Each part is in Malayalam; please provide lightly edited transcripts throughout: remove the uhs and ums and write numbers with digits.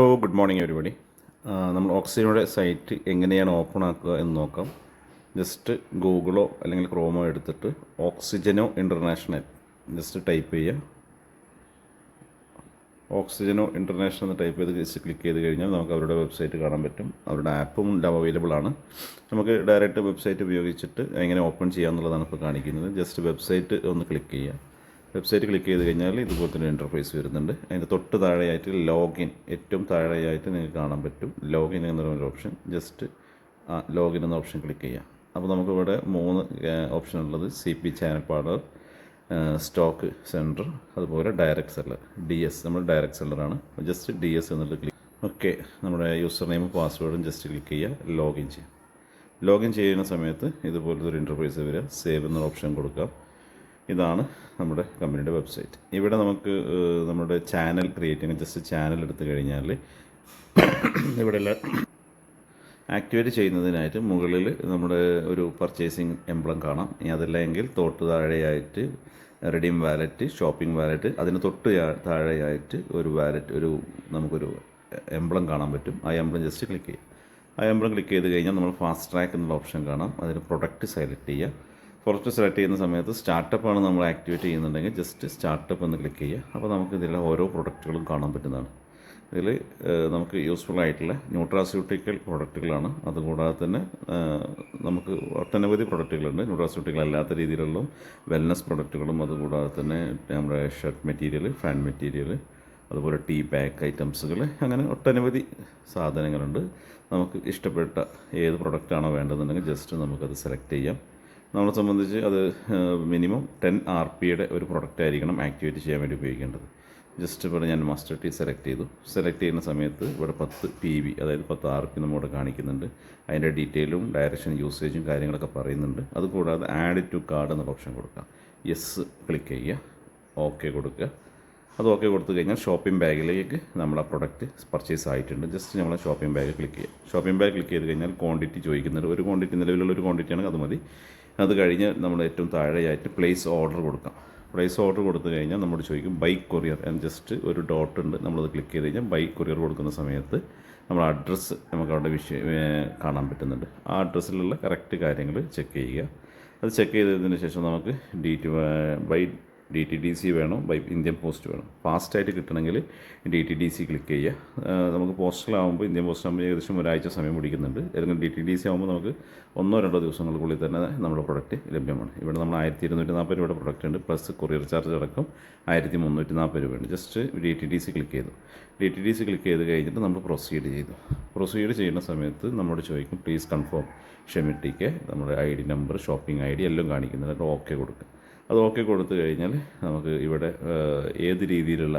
Good morning everybody. നമ്മൾ ഓക്സിജനോടെ സൈറ്റ് എങ്ങനെയാണ് ഓപ്പൺ ആക്കുക എന്ന് നോക്കാം. ജസ്റ്റ് ഗൂഗിളോ അല്ലെങ്കിൽ ക്രോമോ എടുത്തിട്ട് ഓക്സിജനോ ഇൻ്റർനാഷണൽ ജസ്റ്റ് ടൈപ്പ് ചെയ്യുക. ഓക്സിജനോ ഇൻ്റർനാഷണൽ എന്ന് ടൈപ്പ് ചെയ്ത് ജസ്റ്റ് ക്ലിക്ക് ചെയ്ത് കഴിഞ്ഞാൽ നമുക്ക് അവരുടെ വെബ്സൈറ്റ് കാണാൻ പറ്റും. അവരുടെ ആപ്പും അവൈലബിൾ ആണ്. നമുക്ക് ഡയറക്റ്റ് വെബ്സൈറ്റ് ഉപയോഗിച്ചിട്ട് എങ്ങനെ ഓപ്പൺ ചെയ്യാമെന്നുള്ളതാണ് ഇപ്പോൾ കാണിക്കുന്നത്. ജസ്റ്റ് വെബ്സൈറ്റ് ഒന്ന് ക്ലിക്ക് ചെയ്യുക. വെബ്സൈറ്റ് ക്ലിക്ക് ചെയ്ത് കഴിഞ്ഞാൽ ഇതുപോലെ തന്നെ ഇൻ്റർഫേസ് വരുന്നുണ്ട്. അതിൻ്റെ തൊട്ട് താഴെയായിട്ട് ലോഗിൻ, ഏറ്റവും താഴെയായിട്ട് നിങ്ങൾക്ക് കാണാൻ പറ്റും ലോഗിൻ എന്നൊരു ഓപ്ഷൻ. ജസ്റ്റ് ലോഗിൻ എന്ന ഓപ്ഷൻ ക്ലിക്ക് ചെയ്യാം. അപ്പോൾ നമുക്കിവിടെ 3 ഓപ്ഷൻ ഉള്ളത്: CP channel partner, stock centre, അതുപോലെ ഡയറക്റ്റ് സെല്ലർ. DS നമ്മൾ ഡയറക്റ്റ് സെല്ലറാണ്. ജസ്റ്റ് DS എന്നുള്ളത് ക്ലിക്ക്. ഓക്കെ, നമ്മുടെ യൂസർ നെയിം പാസ്വേഡും ജസ്റ്റ് ക്ലിക്ക് ചെയ്യുക. ലോഗിൻ ചെയ്യാം. ലോഗിൻ ചെയ്യുന്ന സമയത്ത് ഇതുപോലത്തെ ഒരു ഇൻ്റർഫേസ് വരിക. സേവ് എന്നൊരു ഓപ്ഷൻ കൊടുക്കാം. ഇതാണ് നമ്മുടെ കമ്പനിയുടെ വെബ്സൈറ്റ്. ഇവിടെ നമുക്ക് നമ്മുടെ ചാനൽ ക്രിയേറ്റ് ചെയ്യാൻ ജസ്റ്റ് ചാനൽ എടുത്തു കഴിഞ്ഞാൽ ഇവിടെ ആക്ടിവേറ്റ് ചെയ്യുന്നതിനായിട്ട് മുകളിൽ നമ്മുടെ ഒരു പർച്ചേസിങ് എംബ്ലം കാണാം. ഇനി അതല്ല എങ്കിൽ തൊട്ട് താഴെയായിട്ട് റെഡീം വാലറ്റ്, ഷോപ്പിംഗ് വാലറ്റ്, അതിന് തൊട്ട് താഴെയായിട്ട് ഒരു വാലറ്റ്, നമുക്കൊരു എംബ്ലം കാണാൻ പറ്റും. ആ എംബ്ലം ജസ്റ്റ് ക്ലിക്ക് ചെയ്യുക. ആ എംബ്ലം ക്ലിക്ക് ചെയ്ത് കഴിഞ്ഞാൽ നമ്മൾ ഫാസ്റ്റ് ട്രാക്ക് എന്നുള്ള ഓപ്ഷൻ കാണാം. അതിന് പ്രൊഡക്റ്റ് സെലക്ട് ചെയ്യുക. പ്രൊഡക്റ്റ് സെലക്ട് ചെയ്യുന്ന സമയത്ത് സ്റ്റാർട്ടപ്പാണ് നമ്മൾ ആക്ടിവേറ്റ് ചെയ്യുന്നുണ്ടെങ്കിൽ ജസ്റ്റ് സ്റ്റാർട്ടപ്പ് എന്ന് ക്ലിക്ക് ചെയ്യുക. അപ്പോൾ നമുക്ക് ഇതിലെ ഓരോ പ്രൊഡക്റ്റുകളും കാണാൻ പറ്റുന്നതാണ്. ഇതിൽ നമുക്ക് യൂസ്ഫുൾ ആയിട്ടുള്ള ന്യൂട്രാസ്യൂട്ടിക്കൽ പ്രൊഡക്റ്റുകളാണ്. അതുകൂടാതെ തന്നെ നമുക്ക് ഒട്ടനവധി പ്രൊഡക്റ്റുകളുണ്ട്. ന്യൂട്രാസ്യൂട്ടിക്കൽ അല്ലാത്ത രീതിയിലുള്ള വെൽനസ് പ്രൊഡക്റ്റുകളും, അതുകൂടാതെ തന്നെ നമ്മുടെ ഷർട്ട് മെറ്റീരിയൽ, ഫാൻ മെറ്റീരിയൽ, അതുപോലെ ടീ ബാഗ് ഐറ്റംസുകൾ, അങ്ങനെ ഒട്ടനവധി സാധനങ്ങളുണ്ട്. നമുക്ക് ഇഷ്ടപ്പെട്ട ഏത് പ്രൊഡക്റ്റാണോ വേണ്ടതെന്നുണ്ടെങ്കിൽ ജസ്റ്റ് നമുക്കത് സെലക്ട് ചെയ്യാം. നമ്മളെ സംബന്ധിച്ച് അത് മിനിമം 10 RPയുടെ ഒരു പ്രൊഡക്റ്റ് ആയിരിക്കണം ആക്ടിവേറ്റ് ചെയ്യാൻ വേണ്ടി ഉപയോഗിക്കേണ്ടത്. ജസ്റ്റ് ഇവിടെ ഞാൻ മസ്റ്റർഡ് ടീ സെലക്ട് ചെയ്തു. സെലക്ട് ചെയ്യുന്ന സമയത്ത് ഇവിടെ 10 PV, അതായത് 10 RP നമ്മളിവിടെ കാണിക്കുന്നുണ്ട്. അതിൻ്റെ ഡീറ്റെയിലും ഡയറക്ഷൻ, യൂസേജും കാര്യങ്ങളൊക്കെ പറയുന്നുണ്ട്. അതുകൂടാതെ ആഡ് ടു കാർഡ് എന്ന ഓപ്ഷൻ കൊടുക്കാം. യെസ് ക്ലിക്ക് ചെയ്യുക. ഓക്കെ കൊടുക്കുക. അത് ഓക്കെ കൊടുത്തു കഴിഞ്ഞാൽ ഷോപ്പിംഗ് ബാഗിലേക്ക് നമ്മൾ ആ പ്രൊഡക്റ്റ് പർച്ചേസ് ആയിട്ടുണ്ട്. ജസ്റ്റ് നമ്മൾ ഷോപ്പിംഗ് ബാഗ് ക്ലിക്ക് ചെയ്യുക. ഷോപ്പിംഗ് ബാഗ് ക്ലിക്ക് ചെയ്ത് കഴിഞ്ഞാൽ ക്വാണ്ടിറ്റി ചോദിക്കുന്നുണ്ട്. ഒരു ക്വാണ്ടിറ്റി, നിലവിലുള്ള ഒരു ക്വാണ്ടിറ്റിയാണ്, അത് മതി. അത് കഴിഞ്ഞ് നമ്മൾ ഏറ്റവും താഴെയായിട്ട് പ്ലേസ് ഓർഡർ കൊടുക്കാം. പ്ലേസ് ഓർഡർ കൊടുത്തു കഴിഞ്ഞാൽ നമ്മൾ ചോദിക്കും ബൈ കൊറിയർ എന്ന്. ജസ്റ്റ് ഒരു ഡോട്ട് ഉണ്ട്, നമ്മളത് ക്ലിക്ക് ചെയ്ത് കഴിഞ്ഞാൽ ബൈ കൊറിയർ കൊടുക്കുന്ന സമയത്ത് നമ്മൾ അഡ്രസ്സ് നമുക്ക് അവിടെ കാണാൻ പറ്റുന്നുണ്ട്. ആ അഡ്രസ്സിലുള്ള കറക്റ്റ് കാര്യങ്ങൾ ചെക്ക് ചെയ്യുക. അത് ചെക്ക് ചെയ്തതിന് ശേഷം നമുക്ക് ബൈ DTDC വേണോ, ബൈ ഇന്ത്യൻ പോസ്റ്റ് വേണം. ഫാസ്റ്റായിട്ട് കിട്ടണമെങ്കിൽ DTDC ക്ലിക്ക് ചെയ്യുക. നമുക്ക് പോസ്റ്റലാകുമ്പോൾ, ഇന്ത്യൻ പോസ്റ്റാകുമ്പോൾ ഏകദേശം ഒരാഴ്ച സമയം പിടിക്കുന്നുണ്ട്. ഏതെങ്കിലും DTDC ആകുമ്പോൾ നമുക്ക് 1-2 ദിവസങ്ങൾക്കുള്ളിൽ തന്നെ നമ്മുടെ പ്രൊഡക്റ്റ് ലഭ്യമാണ്. ഇവിടെ നമ്മൾ 1240 രൂപയുടെ പ്രൊഡക്റ്റ് ഉണ്ട്, പ്ലസ് കൊറിയർ ചാർജ് അടക്കം 1340 രൂപയുണ്ട്. ജസ്റ്റ് DTDC ക്ലിക്ക് ചെയ്തു. DTDC ക്ലിക്ക് ചെയ്ത് കഴിഞ്ഞിട്ട് നമ്മൾ പ്രൊസീഡ് ചെയ്തു. പ്രൊസീഡ് ചെയ്യുന്ന സമയത്ത് നമ്മോട് ചോദിക്കും പ്ലീസ് കൺഫേം ഷെമിറ്റിക്ക് നമ്മുടെ ID നമ്പർ, ഷോപ്പിംഗ് ID എല്ലാം കാണിക്കുന്നുണ്ട്. ഓക്കെ കൊടുക്കുക. അത് ഓക്കെ കൊടുത്തു കഴിഞ്ഞാൽ നമുക്ക് ഇവിടെ ഏത് രീതിയിലുള്ള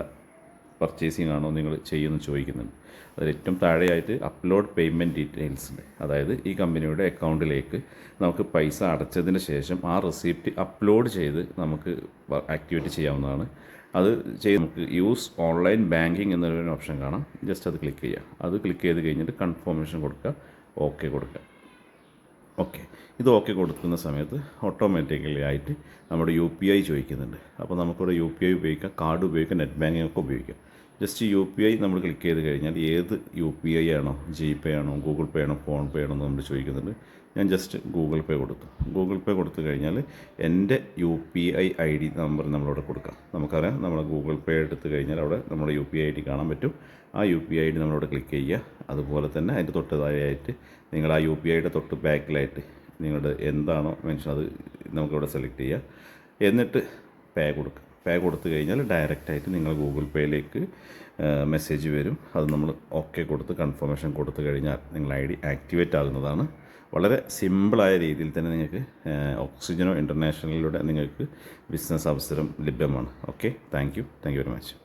പർച്ചേസിംഗ് ആണോ നിങ്ങൾ ചെയ്യുമെന്ന് ചോദിക്കുന്നുണ്ട്. അതിൽ ഏറ്റവും താഴെയായിട്ട് അപ്ലോഡ് പേയ്മെൻറ്റ് ഡീറ്റെയിൽസ് ഉണ്ട്. അതായത് ഈ കമ്പനിയുടെ അക്കൗണ്ടിലേക്ക് നമുക്ക് പൈസ അടച്ചതിന് ശേഷം ആ റെസിപ്റ്റ് അപ്ലോഡ് ചെയ്ത് നമുക്ക് ആക്ടിവേറ്റ് ചെയ്യാവുന്നതാണ്. അത് ചെയ്ത് നമുക്ക് യൂസ് ഓൺലൈൻ ബാങ്കിങ് എന്നൊരു ഓപ്ഷൻ കാണാം. ജസ്റ്റ് അത് ക്ലിക്ക് ചെയ്യുക. അത് ക്ലിക്ക് ചെയ്ത് കഴിഞ്ഞിട്ട് കൺഫർമേഷൻ കൊടുക്കുക. ഓക്കെ കൊടുക്കുക. ഓക്കെ, ഇത് ഓക്കെ കൊടുക്കുന്ന സമയത്ത് ഓട്ടോമാറ്റിക്കലി ആയിട്ട് നമ്മുടെ UPI ചോദിക്കുന്നുണ്ട്. അപ്പോൾ നമുക്കിവിടെ UPI ഉപയോഗിക്കാം, കാർഡ് ഉപയോഗിക്കാം, നെറ്റ് ബാങ്കിങ് ഒക്കെ ഉപയോഗിക്കാം. ജസ്റ്റ് UPI നമ്മൾ ക്ലിക്ക് ചെയ്ത് കഴിഞ്ഞാൽ ഏത് UPI ആണോ, GPay ആണോ, ഗൂഗിൾ പേ ആണോ, ഫോൺ പേ ആണോ എന്ന് നമ്മൾ ചോദിക്കുന്നുണ്ട്. ഞാൻ ജസ്റ്റ് ഗൂഗിൾ പേ കൊടുത്തു. ഗൂഗിൾ പേ കൊടുത്തു കഴിഞ്ഞാൽ എൻ്റെ UPI ID നമ്പർ നമ്മളിവിടെ കൊടുക്കാം. നമുക്കറിയാം, നമ്മൾ ഗൂഗിൾ പേ എടുത്തു കഴിഞ്ഞാൽ അവിടെ നമ്മുടെ UPI ID കാണാൻ പറ്റും. ആ UPI ID നമ്മളിവിടെ ക്ലിക്ക് ചെയ്യുക. അതുപോലെ തന്നെ അതിൻ്റെ തൊട്ട് താഴെയായിട്ട് നിങ്ങൾ ആ UPIയുടെ തൊട്ട് ബാക്കിലായിട്ട് നിങ്ങളുടെ എന്താണോ മെൻഷൻ അത് നമുക്കിവിടെ സെലക്ട് ചെയ്യുക. എന്നിട്ട് പേ കൊടുക്കുക. പേ കൊടുത്തു കഴിഞ്ഞാൽ ഡയറക്റ്റായിട്ട് നിങ്ങൾ ഗൂഗിൾ പേയിലേക്ക് മെസ്സേജ് വരും. അത് നമ്മൾ ഓക്കെ കൊടുത്ത് കൺഫർമേഷൻ കൊടുത്തു കഴിഞ്ഞാൽ നിങ്ങൾ ID ആക്ടിവേറ്റ് ആകുന്നതാണ്. വളരെ സിമ്പിളായ രീതിയിൽ തന്നെ നിങ്ങൾക്ക് ഓക്സിജനോ ഇൻ്റർനാഷണലിലൂടെ നിങ്ങൾക്ക് ബിസിനസ് അവസരം ലഭ്യമാണ്. Okay, thank you very much.